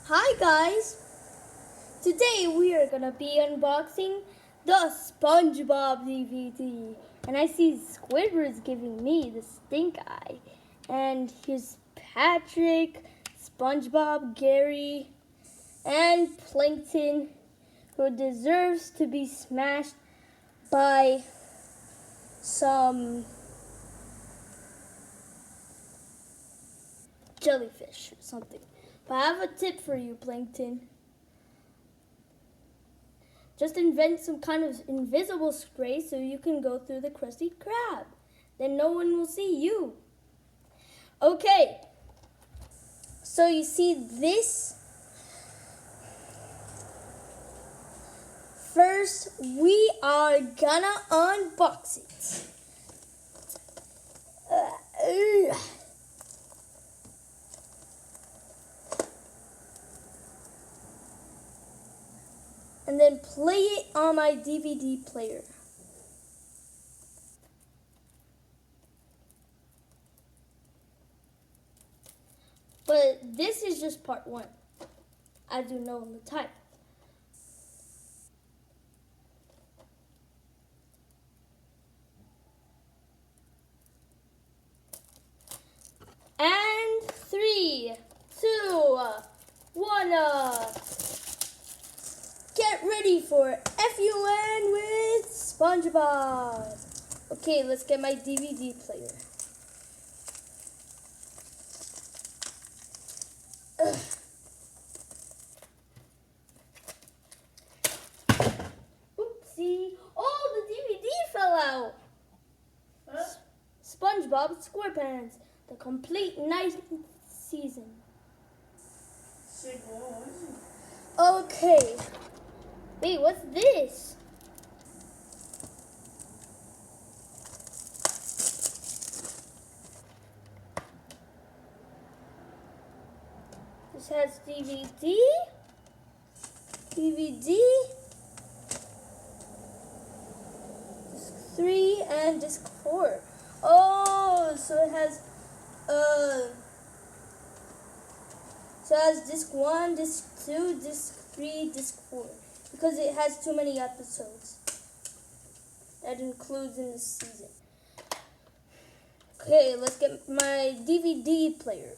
Hi guys! Today we are gonna be unboxing the SpongeBob DVD. And I see Squidward's giving me the stink eye. And here's Patrick, SpongeBob, Gary, and Plankton, who deserves to be smashed by some jellyfish or something. But I have a tip for you, Plankton. Just invent some kind of invisible spray so you can go through the Krusty Krab. Then no one will see you. Okay, so you see this? First, we are gonna unbox it. And then play it on my DVD player. But this is just part 1, as you know in the title. And 3, 2, 1, Get ready for FUN with SpongeBob. Okay, let's get my DVD player. Oopsie. Oh, the DVD fell out. Huh? SpongeBob SquarePants, the complete 9th season. Okay. Wait, what's this? This has DVD, disc 3, and disc 4. Oh, so it has disc 1, disc 2, disc 3, disc 4. Because it has too many episodes that includes in the season. Okay, let's get my DVD player.